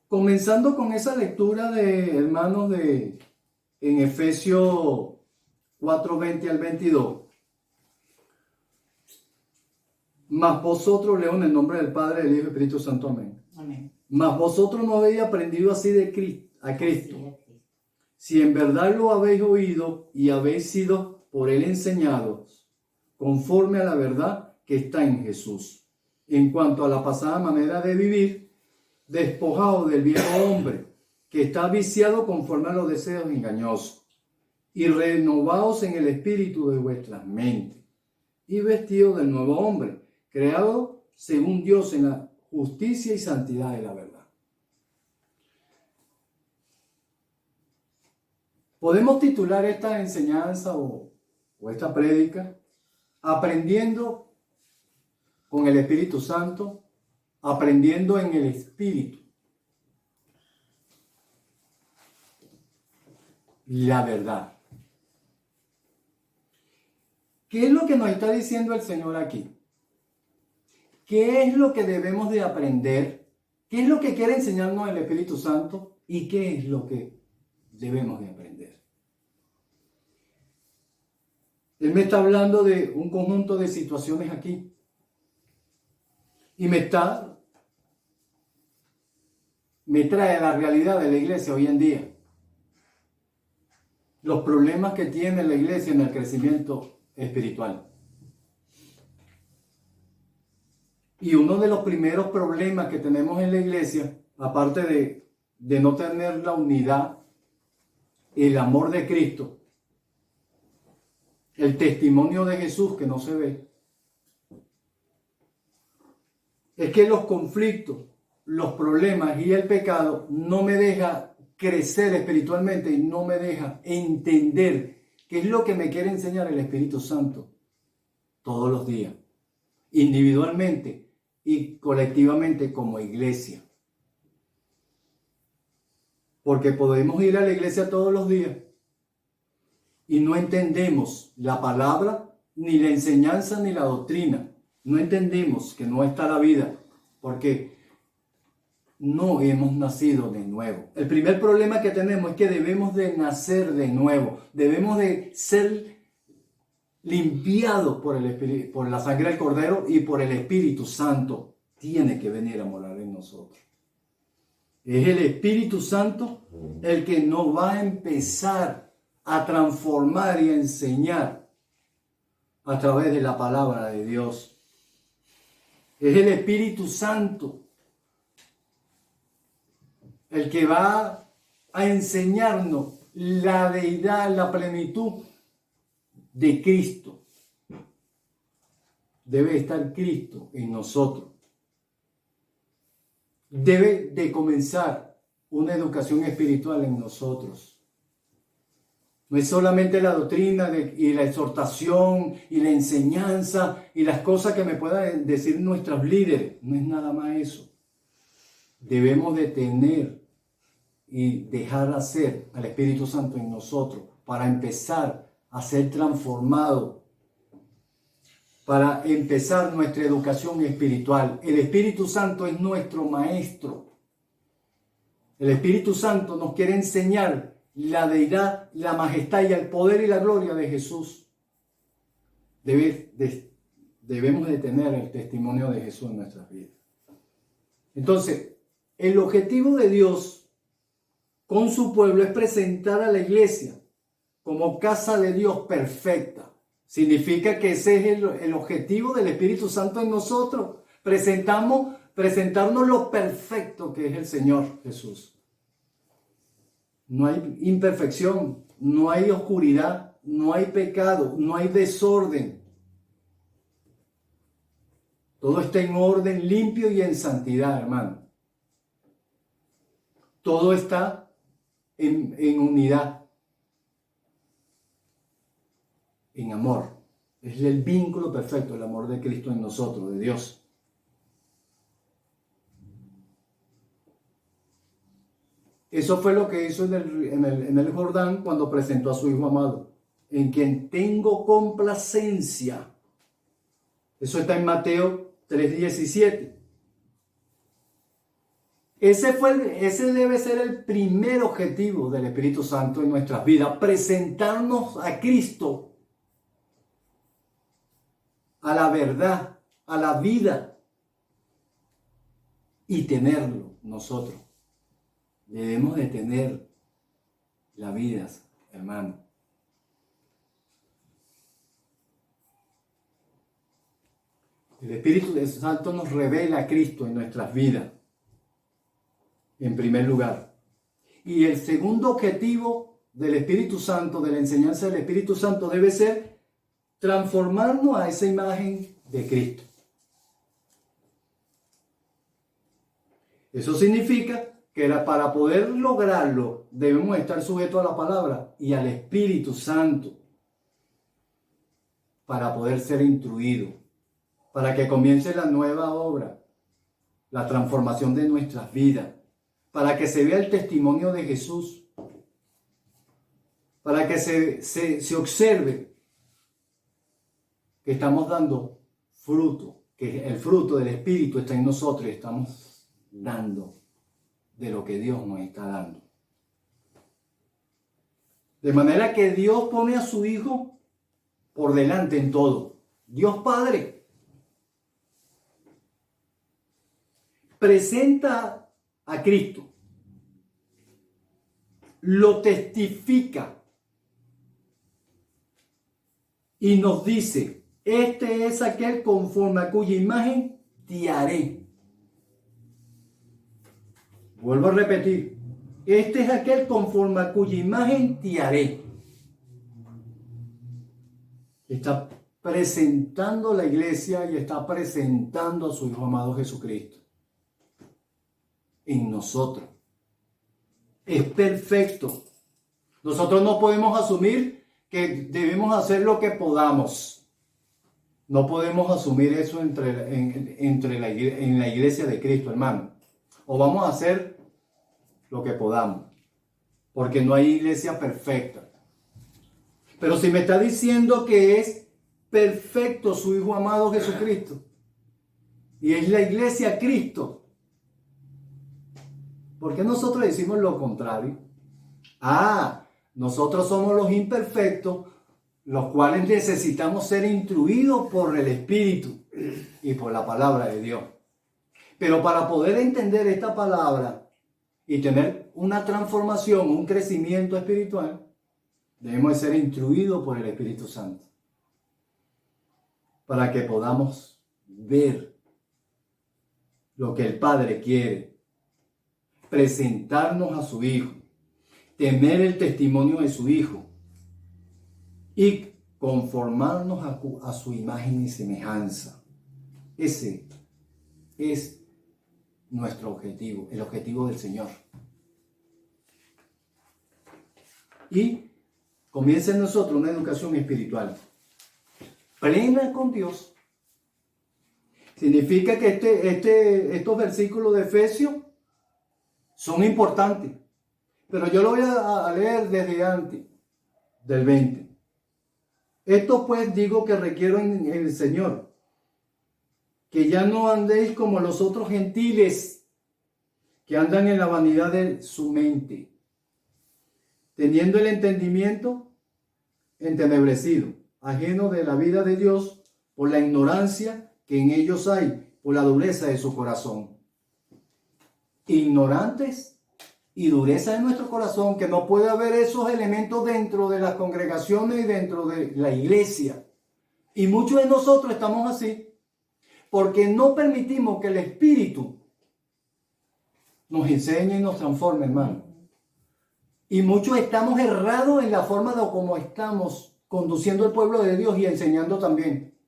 Comenzando con esa lectura de hermanos en Efesios 4:20 al 22. Mas vosotros, leo en el nombre del Padre, del Hijo y del Espíritu Santo. Amén. Amén. Mas vosotros no habéis aprendido así de a Cristo. Si en verdad lo habéis oído y habéis sido por él enseñados, conforme a la verdad que está en Jesús. En cuanto a la pasada manera de vivir, despojados del viejo hombre, que está viciado conforme a los deseos engañosos, y renovados en el espíritu de vuestras mentes, y vestidos del nuevo hombre, creado según Dios en la justicia y santidad de la verdad. Podemos titular esta enseñanza o esta prédica aprendiendo con el Espíritu Santo, aprendiendo en el Espíritu la verdad. ¿Qué es lo que nos está diciendo el Señor aquí? ¿Qué es lo que debemos de aprender? ¿Qué es lo que quiere enseñarnos el Espíritu Santo? ¿Y qué es lo que debemos de aprender? Él me está hablando de un conjunto de situaciones aquí. Y me trae la realidad de la iglesia hoy en día. Los problemas que tiene la iglesia en el crecimiento espiritual. Y uno de los primeros problemas que tenemos en la iglesia, aparte de no tener la unidad, el amor de Cristo, el testimonio de Jesús que no se ve, es que los conflictos, los problemas y el pecado no me deja crecer espiritualmente y no me deja entender qué es lo que me quiere enseñar el Espíritu Santo todos los días, individualmente y colectivamente como iglesia. Porque podemos ir a la iglesia todos los días y no entendemos la palabra, ni la enseñanza, ni la doctrina. No entendemos que no está la vida, porque no hemos nacido de nuevo. El primer problema que tenemos es que debemos de nacer de nuevo. Debemos de ser limpiados por la sangre del Cordero y por el Espíritu Santo. Tiene que venir a morar en nosotros. Es el Espíritu Santo el que nos va a empezar a transformar y a enseñar a través de la palabra de Dios. Es el Espíritu Santo el que va a enseñarnos la deidad, la plenitud de Cristo. Debe estar Cristo en nosotros. Debe de comenzar una educación espiritual en nosotros. No es solamente la doctrina y la exhortación y la enseñanza y las cosas que me puedan decir nuestros líderes. No es nada más eso. Debemos de tener y dejar hacer al Espíritu Santo en nosotros para empezar a ser transformados, para empezar nuestra educación espiritual. El Espíritu Santo es nuestro maestro. El Espíritu Santo nos quiere enseñar la deidad, la majestad y el poder y la gloria de Jesús. Debemos de tener el testimonio de Jesús en nuestras vidas. Entonces, el objetivo de Dios con su pueblo es presentar a la iglesia como casa de Dios perfecta. Significa que ese es el objetivo del Espíritu Santo en nosotros. Presentarnos lo perfecto que es el Señor Jesús. No hay imperfección, no hay oscuridad, no hay pecado, no hay desorden. Todo está en orden, limpio y en santidad, hermano. Todo está en unidad, en amor. Es el vínculo perfecto, el amor de Cristo en nosotros, de Dios. Eso fue lo que hizo en el Jordán cuando presentó a su Hijo amado, en quien tengo complacencia. Eso está en Mateo 3:17. Ese debe ser el primer objetivo del Espíritu Santo en nuestras vidas, presentarnos a Cristo, a la verdad, a la vida, y tenerlo nosotros. Debemos de tener la vida, hermano. El Espíritu Santo nos revela a Cristo en nuestras vidas, en primer lugar. Y el segundo objetivo del Espíritu Santo, de la enseñanza del Espíritu Santo, debe ser transformarnos a esa imagen de Cristo. Eso significa que para poder lograrlo debemos estar sujetos a la palabra y al Espíritu Santo para poder ser instruidos, para que comience la nueva obra, la transformación de nuestras vidas, para que se vea el testimonio de Jesús, para que se observe que estamos dando fruto, que el fruto del Espíritu está en nosotros y estamos dando de lo que Dios nos está dando. De manera que Dios pone a su Hijo por delante en todo. Dios Padre presenta a Cristo, lo testifica y nos dice: este es aquel conforme a cuya imagen te haré. Vuelvo a repetir, este es aquel conforme a cuya imagen te haré. Está presentando la iglesia y está presentando a su Hijo amado Jesucristo en nosotros. Es perfecto. Nosotros no podemos asumir que debemos hacer lo que podamos. No podemos asumir eso en la iglesia de Cristo, hermano. O vamos a hacer lo que podamos, porque no hay iglesia perfecta. Pero si me está diciendo que es perfecto su Hijo amado Jesucristo, y es la iglesia Cristo, ¿por qué nosotros decimos lo contrario? Nosotros somos los imperfectos, los cuales necesitamos ser instruidos por el Espíritu y por la palabra de Dios. Pero para poder entender esta palabra y tener una transformación, un crecimiento espiritual, debemos de ser instruidos por el Espíritu Santo, para que podamos ver lo que el Padre quiere, presentarnos a su Hijo, tener el testimonio de su Hijo y conformarnos a su imagen y semejanza. Ese es nuestro objetivo, el objetivo del Señor. Y comienza en nosotros una educación espiritual plena con Dios. Significa que estos versículos de Efesios son importantes, pero yo lo voy a leer desde antes del 20. Esto pues digo que requiero en el Señor, que ya no andéis como los otros gentiles que andan en la vanidad de su mente, teniendo el entendimiento entenebrecido, ajeno de la vida de Dios por la ignorancia que en ellos hay, por la dureza de su corazón. Ignorantes y dureza de nuestro corazón, que no puede haber esos elementos dentro de las congregaciones y dentro de la iglesia. Y muchos de nosotros estamos así, porque no permitimos que el Espíritu nos enseñe y nos transforme, hermano. Y muchos estamos errados en la forma de cómo estamos conduciendo al pueblo de Dios y enseñando también.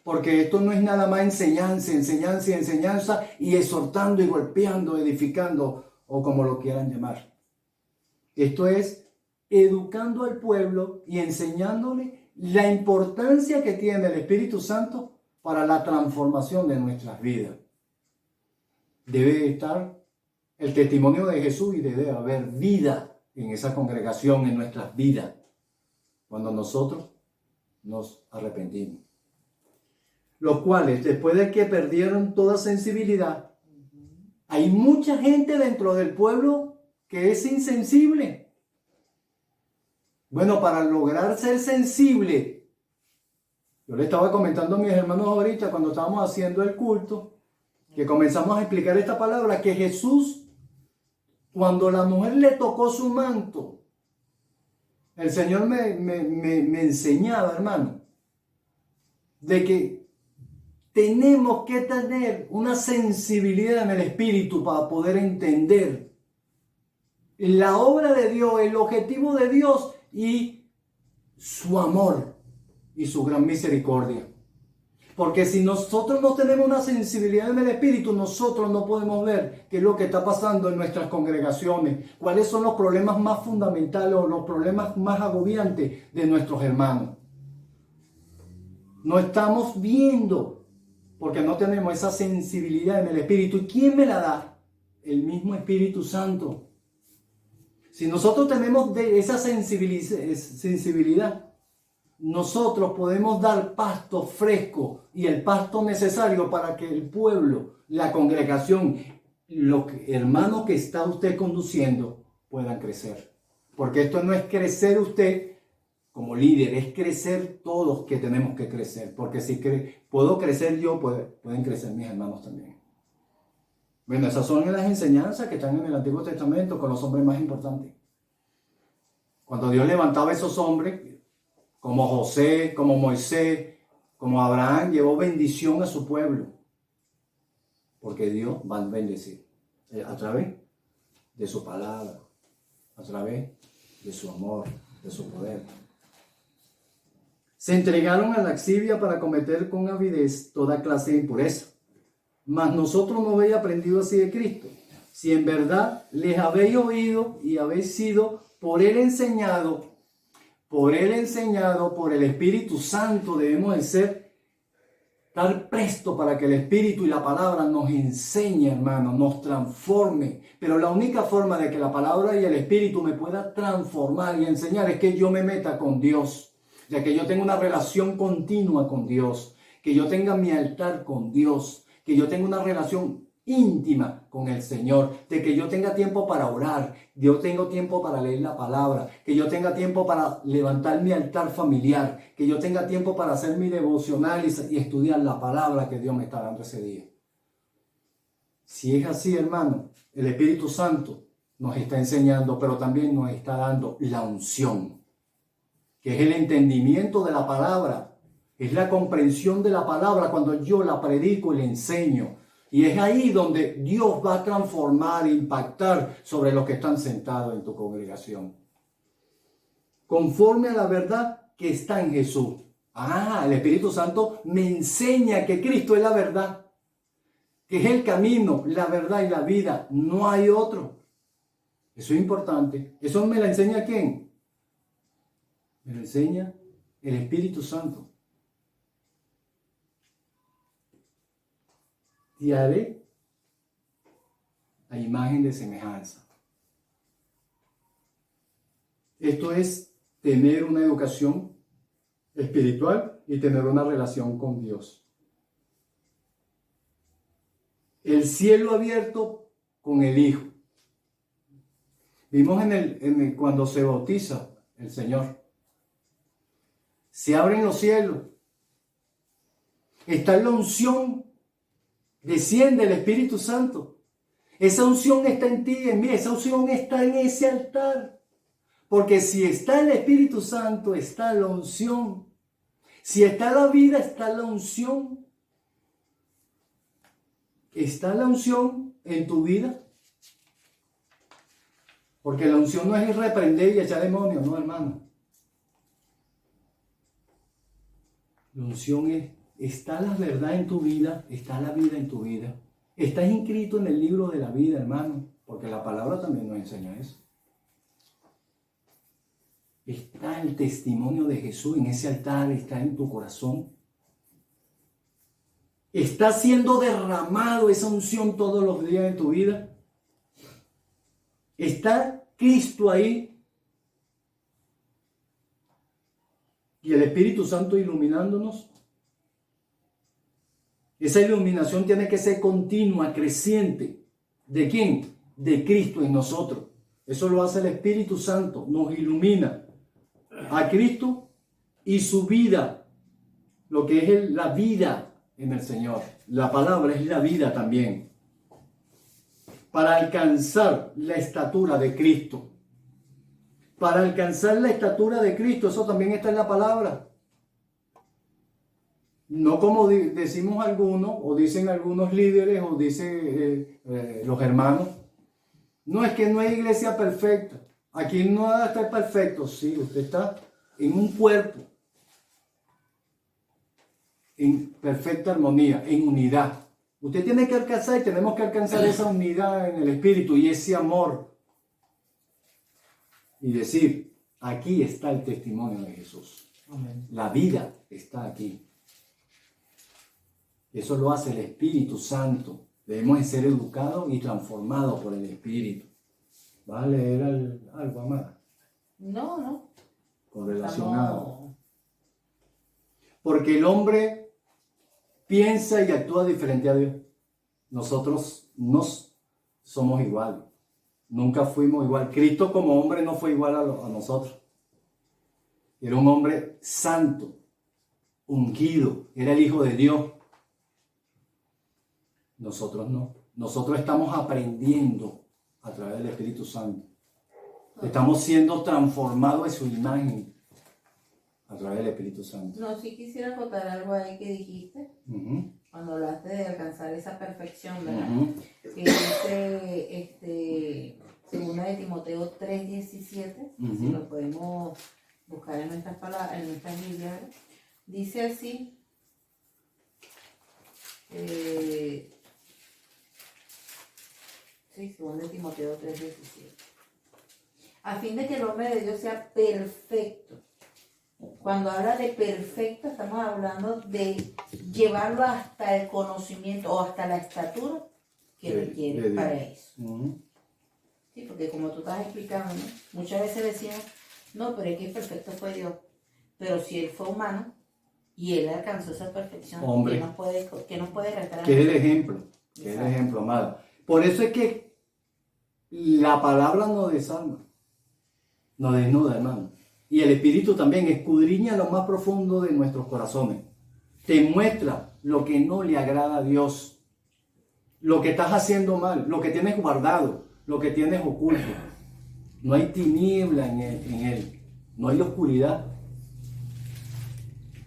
Porque esto no es nada más enseñanza y exhortando y golpeando, edificando o como lo quieran llamar. Esto es educando al pueblo y enseñándole la importancia que tiene el Espíritu Santo para la transformación de nuestras vidas. Debe estar el testimonio de Jesús y debe haber vida en esa congregación, en nuestras vidas, cuando nosotros nos arrepentimos. Los cuales, después de que perdieron toda sensibilidad, Hay mucha gente dentro del pueblo que es insensible. Bueno, para lograr ser sensible, yo le estaba comentando a mis hermanos ahorita cuando estábamos haciendo el culto, que comenzamos a explicar esta palabra, que Jesús, cuando la mujer le tocó su manto, el Señor me enseñaba, hermano, de que tenemos que tener una sensibilidad en el espíritu para poder entender la obra de Dios, el objetivo de Dios y su amor y su gran misericordia. Porque si nosotros no tenemos una sensibilidad en el espíritu, nosotros no podemos ver qué es lo que está pasando en nuestras congregaciones, cuáles son los problemas más fundamentales o los problemas más agobiantes de nuestros hermanos. No estamos viendo porque no tenemos esa sensibilidad en el espíritu. ¿Y quién me la da? El mismo Espíritu Santo. Si nosotros tenemos esa sensibilidad, nosotros podemos dar pasto fresco y el pasto necesario para que el pueblo, la congregación, los hermanos que está usted conduciendo puedan crecer. Porque esto no es crecer usted como líder, es crecer todos que tenemos que crecer. Porque si puedo crecer yo, pueden crecer mis hermanos también. Bueno, esas son las enseñanzas que están en el Antiguo Testamento con los hombres más importantes. Cuando Dios levantaba a esos hombres, como José, como Moisés, como Abraham, llevó bendición a su pueblo. Porque Dios va a bendecir a través de su palabra, a través de su amor, de su poder. Se entregaron a la lascivia para cometer con avidez toda clase de impureza. Mas nosotros no habéis aprendido así de Cristo. Si en verdad les habéis oído y habéis sido por él enseñado, por el Espíritu Santo, debemos de estar presto para que el Espíritu y la palabra nos enseñe, hermano, nos transforme. Pero la única forma de que la palabra y el Espíritu me pueda transformar y enseñar es que yo me meta con Dios, ya que yo tenga una relación continua con Dios, que yo tenga mi altar con Dios, que yo tenga una relación íntima con el Señor, de que yo tenga tiempo para orar, yo tengo tiempo para leer la palabra, que yo tenga tiempo para levantar mi altar familiar, que yo tenga tiempo para hacer mi devocional y estudiar la palabra que Dios me está dando ese día. Si es así, hermano, el Espíritu Santo nos está enseñando, pero también nos está dando la unción, que es el entendimiento de la palabra, es la comprensión de la palabra cuando yo la predico y la enseño. Y es ahí donde Dios va a transformar e impactar sobre los que están sentados en tu congregación. Conforme a la verdad que está en Jesús. El Espíritu Santo me enseña que Cristo es la verdad, que es el camino, la verdad y la vida. No hay otro. Eso es importante. ¿Eso me la enseña quién? Me lo enseña el Espíritu Santo. Y haré a imagen de semejanza. Esto es tener una educación espiritual y tener una relación con Dios. El cielo abierto con el Hijo. Vimos cuando se bautiza el Señor. Se abren los cielos. Está en la unción. Desciende el Espíritu Santo. Esa unción está en ti, en mí. Esa unción está en ese altar. Porque si está el Espíritu Santo, está la unción. Si está la vida, está la unción. ¿Está la unción en tu vida? Porque la unción no es reprender y echar demonios, no, hermano. La unción es: está la verdad en tu vida, está la vida en tu vida. Estás inscrito en el libro de la vida, hermano, porque la palabra también nos enseña eso. Está el testimonio de Jesús en ese altar, está en tu corazón. Está siendo derramado esa unción todos los días de tu vida. Está Cristo ahí y el Espíritu Santo iluminándonos. Esa iluminación tiene que ser continua, creciente. ¿De quién? De Cristo en nosotros. Eso lo hace el Espíritu Santo, nos ilumina a Cristo y su vida, lo que es la vida en el Señor. La palabra es la vida también. Para alcanzar la estatura de Cristo. Para alcanzar la estatura de Cristo, eso también está en la palabra. No como decimos algunos, o dicen algunos líderes, o dicen los hermanos. No, es que no hay iglesia perfecta. Aquí no va a estar perfecto. Sí, usted está en un cuerpo, en perfecta armonía, en unidad. Usted tiene que alcanzar y tenemos que alcanzar esa unidad en el espíritu y ese amor. Y decir, aquí está el testimonio de Jesús. Amén. La vida está aquí. Eso lo hace el Espíritu Santo. Debemos de ser educados y transformados por el Espíritu. ¿Vas a leer algo, amada? No. Correlacionado. Porque el hombre piensa y actúa diferente a Dios. Nosotros no somos iguales. Nunca fuimos igual. Cristo como hombre no fue igual a nosotros. Era un hombre santo, ungido. Era el Hijo de Dios. Nosotros no. Nosotros estamos aprendiendo a través del Espíritu Santo. Estamos siendo transformados en su imagen a través del Espíritu Santo. No, sí quisiera acotar algo ahí que dijiste. Cuando hablaste de alcanzar esa perfección, ¿verdad? Que dice, segunda de Timoteo 3:17, si lo podemos buscar en nuestras palabras, en nuestras Biblias, dice así, segunda de Timoteo 3:17, a fin de que el hombre de Dios sea perfecto. Cuando habla de perfecto, estamos hablando de llevarlo hasta el conocimiento o hasta la estatura que requiere para eso. Sí, porque como tú estás explicando, ¿no? Muchas veces decimos, no, pero es que el perfecto fue Dios. Pero si Él fue humano y Él alcanzó esa perfección, hombre, ¿qué nos puede restar? ¿Qué es el ejemplo? ¿Qué es el ejemplo, amado? Por eso es que la palabra nos desarma, nos desnuda, hermano. Y el Espíritu también escudriña lo más profundo de nuestros corazones. Te muestra lo que no le agrada a Dios, lo que estás haciendo mal, lo que tienes guardado, lo que tienes oculto. No hay tiniebla en él, no hay oscuridad.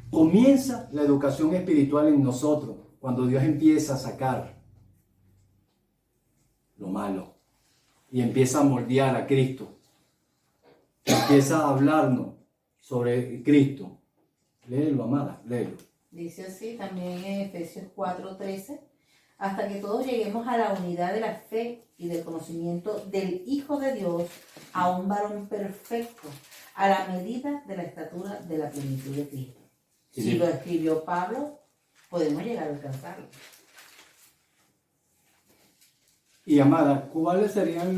Comienza la educación espiritual en nosotros cuando Dios empieza a sacar lo malo y empieza a moldear a Cristo. Empieza a hablarnos sobre Cristo. Léelo, amada, léelo. Dice así también en Efesios 4:13, hasta que todos lleguemos a la unidad de la fe y del conocimiento del Hijo de Dios, a un varón perfecto, a la medida de la estatura de la plenitud de Cristo. Sí. Si lo escribió Pablo, podemos llegar a alcanzarlo. Y amada, ¿cuáles serían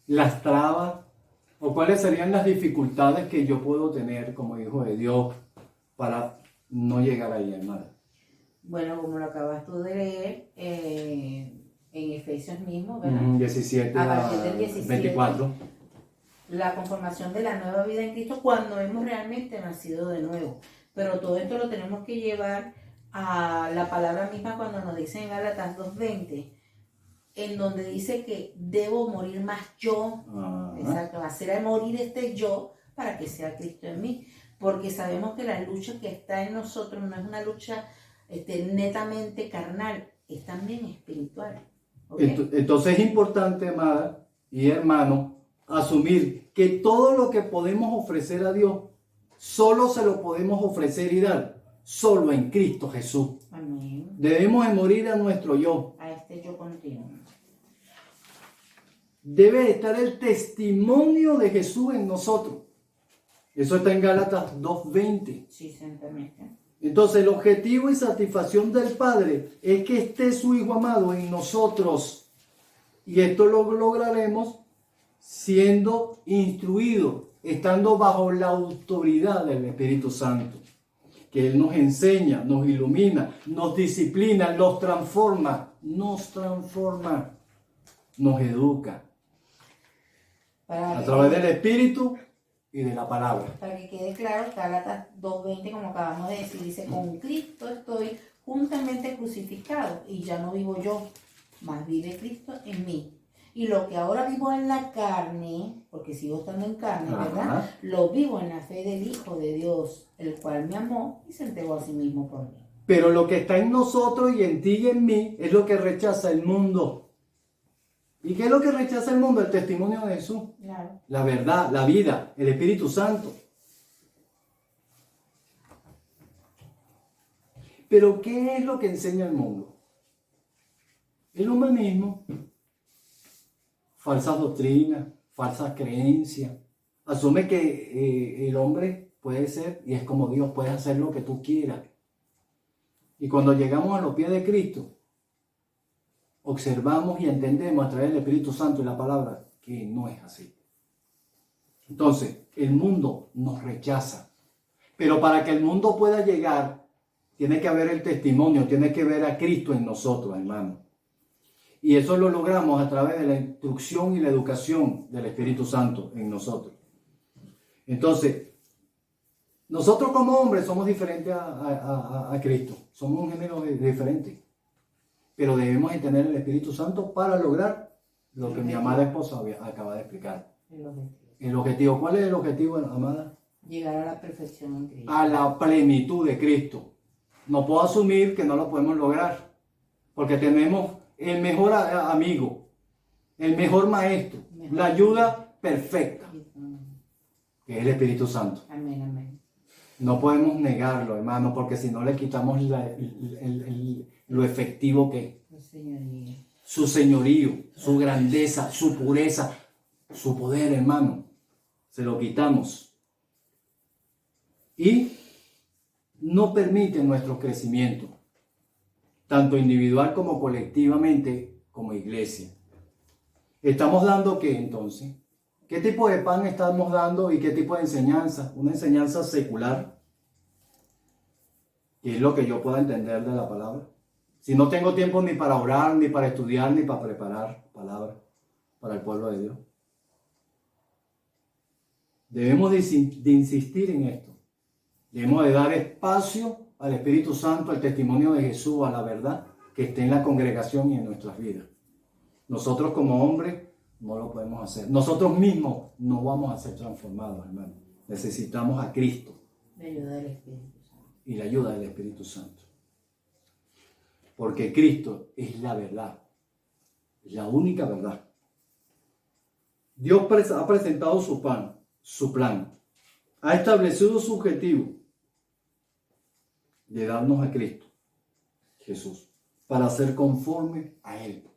las trabas o cuáles serían las dificultades que yo puedo tener como hijo de Dios para no llegar ahí, amada? Bueno, como lo acabas tú de leer en Efesios mismo, ¿verdad? 17 a partir del 17, 24. La conformación de la nueva vida en Cristo cuando hemos realmente nacido de nuevo. Pero todo esto lo tenemos que llevar a la palabra misma cuando nos dice en Gálatas 2:20, en donde dice que debo morir más yo. Exacto, hacer a morir este yo para que sea Cristo en mí. Porque sabemos que la lucha que está en nosotros no es una lucha netamente carnal, es también espiritual. ¿Okay? Entonces es importante, amada y hermano, asumir que todo lo que podemos ofrecer a Dios, solo se lo podemos ofrecer y dar solo en Cristo Jesús. Amén. Debemos de morir a nuestro yo. A este yo continuo. Debe estar el testimonio de Jesús en nosotros. Eso está en Gálatas 2:20. Sí, simplemente. Entonces el objetivo y satisfacción del Padre es que esté su Hijo amado en nosotros. Y esto lo lograremos siendo instruidos, estando bajo la autoridad del Espíritu Santo. Que Él nos enseña, nos ilumina, nos disciplina, nos transforma. nos transforma, nos educa Para a que través quede- del Espíritu y de la palabra. Para que quede claro, Gálatas 2:20, como acabamos de decir, dice, con Cristo estoy juntamente crucificado y ya no vivo yo, mas vive Cristo en mí. Y lo que ahora vivo en la carne, porque sigo estando en carne, ¿verdad? Ajá. Lo vivo en la fe del Hijo de Dios, el cual me amó y se entregó a sí mismo por mí. Pero lo que está en nosotros y en ti y en mí es lo que rechaza el mundo. ¿Y qué es lo que rechaza el mundo? El testimonio de Jesús, Claro. la verdad, la vida, el Espíritu Santo. Pero ¿qué es lo que enseña el mundo? El humanismo, falsas doctrinas, falsas creencias. Asume que el hombre puede ser y es como Dios, puede hacer lo que tú quieras. Y cuando llegamos a los pies de Cristo, observamos y entendemos a través del Espíritu Santo y la palabra que no es así. Entonces, el mundo nos rechaza. Pero para que el mundo pueda llegar, tiene que haber el testimonio, tiene que ver a Cristo en nosotros, hermano. Y eso lo logramos a través de la instrucción y la educación del Espíritu Santo en nosotros. Entonces, nosotros como hombres somos diferentes a Cristo. Somos un género diferente. Pero debemos de tener el Espíritu Santo para lograr lo que mi amada esposa acaba de explicar. El objetivo. El objetivo, ¿cuál es el objetivo, amada? Llegar a la perfección en Cristo. A la plenitud de Cristo. No puedo asumir que no lo podemos lograr, porque tenemos el mejor amigo, el mejor maestro, la ayuda perfecta, que es el Espíritu Santo. Amén, amén. No podemos negarlo, hermano, porque si no le quitamos lo efectivo que es. El señorío. Su señorío, su grandeza, su pureza, su poder, hermano. Se lo quitamos. Y no permite nuestro crecimiento, tanto individual como colectivamente, como iglesia. ¿Estamos dando qué entonces? ¿Qué tipo de pan estamos dando y qué tipo de enseñanza? Una enseñanza secular, que es lo que yo pueda entender de la palabra. Si no tengo tiempo ni para orar, ni para estudiar, ni para preparar palabra para el pueblo de Dios. Debemos de insistir en esto. Debemos de dar espacio al Espíritu Santo, al testimonio de Jesús, a la verdad que esté en la congregación y en nuestras vidas. Nosotros como hombres no lo podemos hacer. Nosotros mismos no vamos a ser transformados, hermano. Necesitamos a Cristo. La ayuda del Espíritu Santo. Y la ayuda del Espíritu Santo. Porque Cristo es la verdad. La única verdad. Dios ha presentado su plan. Ha establecido su objetivo de darnos a Cristo, Jesús, para ser conforme a Él.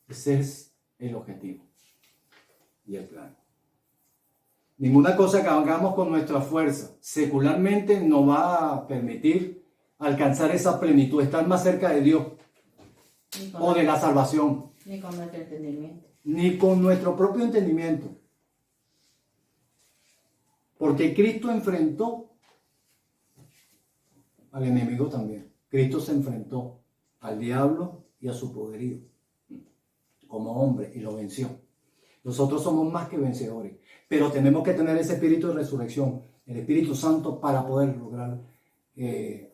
Ese es el objetivo y el plan. Ninguna cosa que hagamos con nuestra fuerza secularmente nos va a permitir alcanzar esa plenitud, estar más cerca de Dios o de la salvación. Ni con nuestro entendimiento. Ni con nuestro propio entendimiento. Porque Cristo enfrentó al enemigo también. Cristo se enfrentó al diablo y a su poderío como hombre y lo venció. Nosotros somos más que vencedores, pero tenemos que tener ese espíritu de resurrección, el Espíritu Santo, para poder lograr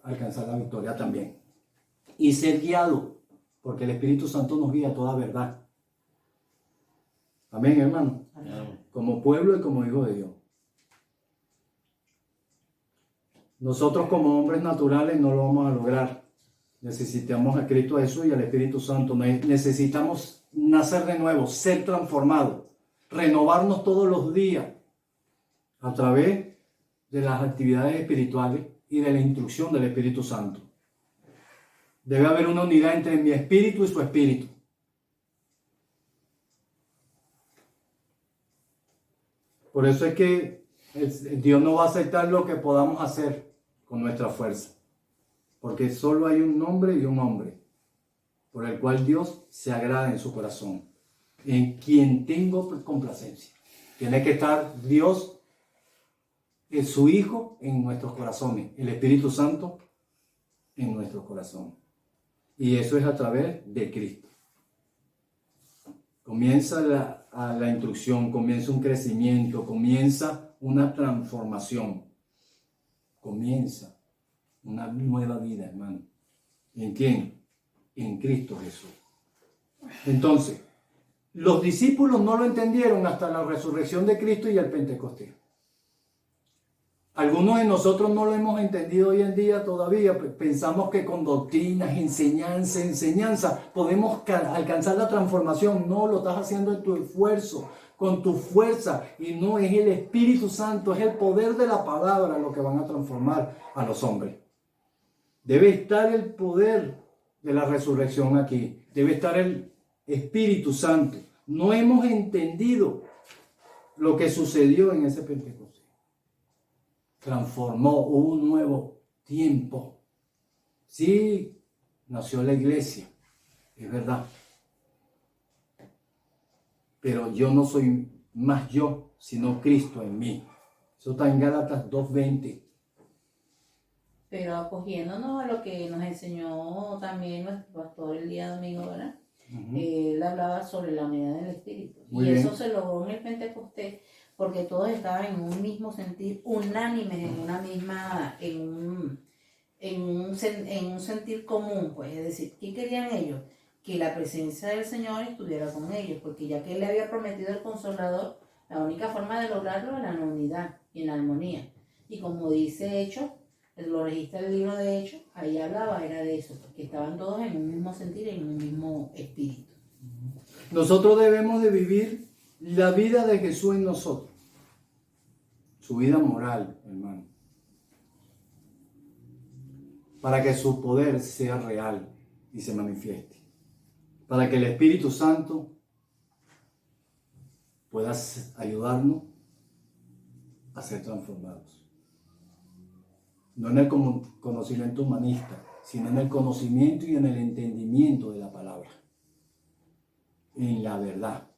alcanzar la victoria también. Y ser guiado, porque el Espíritu Santo nos guía a toda verdad. Amén, hermano. Amén. Como pueblo y como hijo de Dios. Nosotros como hombres naturales no lo vamos a lograr. Necesitamos a Cristo Jesús y al Espíritu Santo. Necesitamos nacer de nuevo, ser transformados, renovarnos todos los días a través de las actividades espirituales y de la instrucción del Espíritu Santo. Debe haber una unidad entre mi espíritu y su espíritu. Por eso es que Dios no va a aceptar lo que podamos hacer con nuestra fuerza. Porque solo hay un nombre y un hombre por el cual Dios se agrada en su corazón, en quien tengo complacencia. Tiene que estar Dios, su Hijo, en nuestros corazones, el Espíritu Santo en nuestros corazones. Y eso es a través de Cristo. Comienza la instrucción, comienza un crecimiento, comienza una transformación. Comienza una nueva vida, hermano. ¿En quién? En Cristo Jesús. Entonces, los discípulos no lo entendieron hasta la resurrección de Cristo y el Pentecostés. Algunos de nosotros no lo hemos entendido hoy en día todavía. Pensamos que con doctrinas, enseñanza, podemos alcanzar la transformación. No, lo estás haciendo en tu esfuerzo, con tu fuerza. Y no es el Espíritu Santo, es el poder de la palabra lo que van a transformar a los hombres. Debe estar el poder de la resurrección aquí. Debe estar el Espíritu Santo. No hemos entendido lo que sucedió en ese Pentecostés. Transformó, hubo un nuevo tiempo. Sí, nació la iglesia, es verdad. Pero yo no soy más yo, sino Cristo en mí. Eso está en Gálatas 2:20. Pero acogiéndonos a lo que nos enseñó también nuestro pastor el día domingo, ¿verdad? Él hablaba sobre la unidad del Espíritu. Muy y bien. eso se logró en el Pentecostés porque todos estaban en un mismo sentir, unánimes en una misma, en un sentir común, pues. Es decir, ¿qué querían ellos? Que la presencia del Señor estuviera con ellos, porque ya que Él le había prometido el Consolador, la única forma de lograrlo era en la unidad y en la armonía. Y como dice Hechos, lo registra el libro de Hechos, ahí hablaba, era de eso, porque estaban todos en un mismo sentir, en un mismo espíritu. Nosotros debemos de vivir la vida de Jesús en nosotros. Su vida moral, hermano. Para que su poder sea real y se manifieste. Para que el Espíritu Santo pueda ayudarnos a ser transformados. No en el conocimiento humanista, sino en el conocimiento y en el entendimiento de la palabra. En la verdad.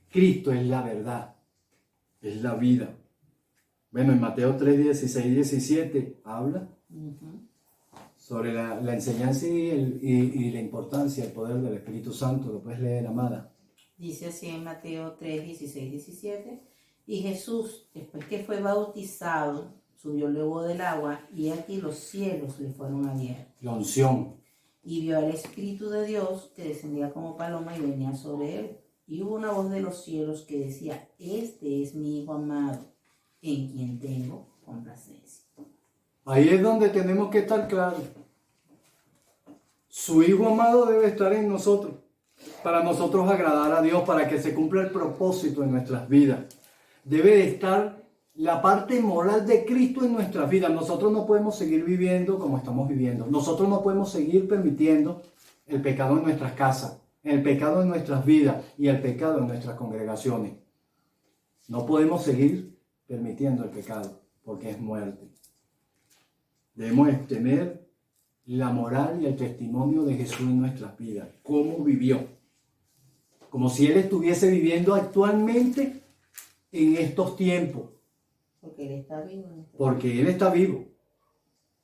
Cristo es la verdad, es la vida. Bueno, en Mateo 3, 16, 17 habla sobre la enseñanza y la importancia, el poder del Espíritu Santo. Lo puedes leer, amada. Dice así en Mateo 3, 16, 17. Y Jesús, después que fue bautizado, subió luego del agua, y aquí los cielos le fueron abiertos. La unción. Y vio al Espíritu de Dios que descendía como paloma y venía sobre él. Y hubo una voz de los cielos que decía: Este es mi Hijo amado, en quien tengo complacencia. Ahí es donde tenemos que estar claros. Su Hijo amado debe estar en nosotros, para nosotros agradar a Dios, para que se cumpla el propósito en nuestras vidas. Debe de estar la parte moral de Cristo en nuestras vidas. Nosotros no podemos seguir viviendo como estamos viviendo. Nosotros no podemos seguir permitiendo el pecado en nuestras casas, el pecado en nuestras vidas y el pecado en nuestras congregaciones. No podemos seguir permitiendo el pecado, porque es muerte. Debemos tener la moral y el testimonio de Jesús en nuestras vidas. ¿Cómo vivió? Como si Él estuviese viviendo actualmente en estos tiempos. Porque Él está vivo. Porque Él está vivo.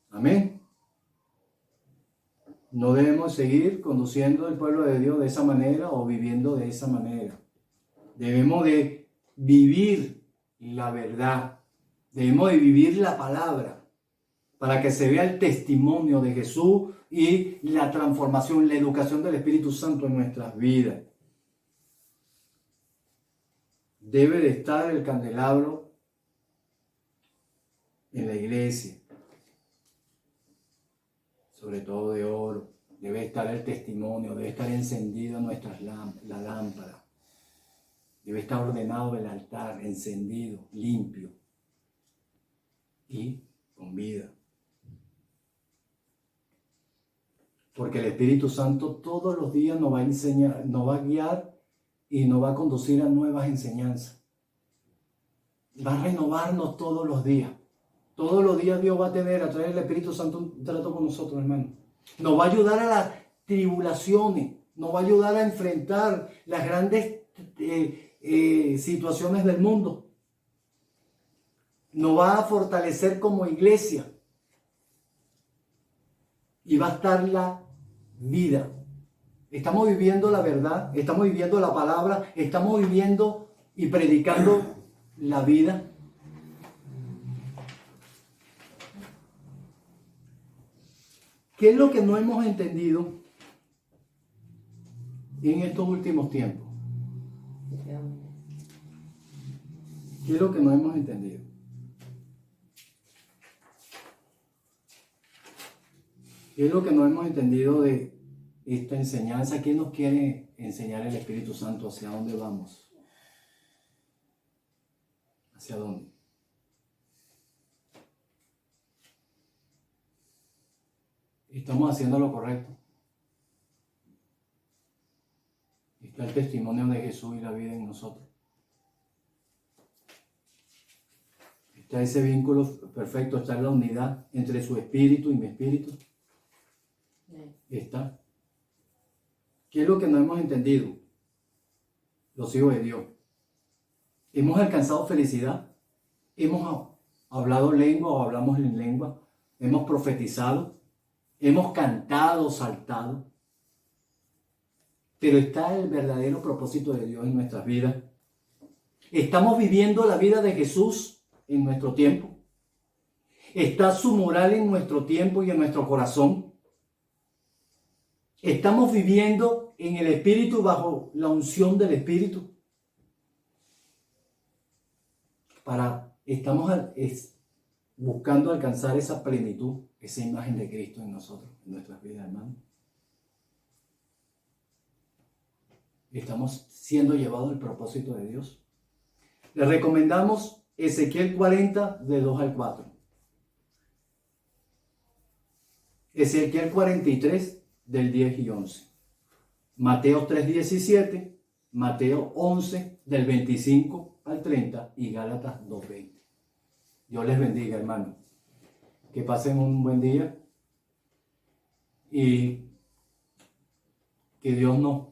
Amén. No debemos seguir conduciendo el pueblo de Dios de esa manera o viviendo de esa manera. Debemos de vivir la verdad. Debemos de vivir la palabra para que se vea el testimonio de Jesús y la transformación, la educación del Espíritu Santo en nuestras vidas. Debe de estar el candelabro en la iglesia, sobre todo de oro. Debe estar el testimonio, debe estar encendida la lámpara. Debe estar ordenado el altar, encendido, limpio y con vida. Porque el Espíritu Santo todos los días nos va a enseñar, nos va a guiar y nos va a conducir a nuevas enseñanzas. Va a renovarnos todos los días. Todos los días Dios va a tener a través del Espíritu Santo un trato con nosotros, hermano. Nos va a ayudar a las tribulaciones. Nos va a ayudar a enfrentar las grandes situaciones del mundo. Nos va a fortalecer como iglesia. Y va a estar la vida. Estamos viviendo la verdad, estamos viviendo la palabra, estamos viviendo y predicando la vida. ¿Qué es lo que no hemos entendido en estos últimos tiempos? ¿Qué es lo que no hemos entendido? ¿Qué es lo que no hemos entendido de esta enseñanza? ¿Qué nos quiere enseñar el Espíritu Santo? ¿Hacia dónde vamos? ¿Hacia dónde? ¿Estamos haciendo lo correcto? Está el testimonio de Jesús y la vida en nosotros. Está ese vínculo perfecto, está la unidad entre su espíritu y mi espíritu. Está. ¿Qué es lo que no hemos entendido? Los hijos de Dios. ¿Hemos alcanzado felicidad? ¿Hemos hablado lengua o hablamos en lengua? ¿Hemos profetizado? ¿Hemos cantado, saltado? Pero está el verdadero propósito de Dios en nuestras vidas. ¿Estamos viviendo la vida de Jesús en nuestro tiempo? ¿Está su moral en nuestro tiempo y en nuestro corazón? ¿Estamos viviendo en el Espíritu bajo la unción del Espíritu? Estamos buscando alcanzar esa plenitud, esa imagen de Cristo en nosotros, en nuestras vidas, hermanos. Estamos siendo llevados al propósito de Dios. Les recomendamos Ezequiel 40, de 2 al 4. Ezequiel 43, del 10 y 11. Mateo 3, 17. Mateo 11, del 25 al 30. Y Gálatas 2, 20. Dios les bendiga, hermanos. Que pasen un buen día. Y que Dios nos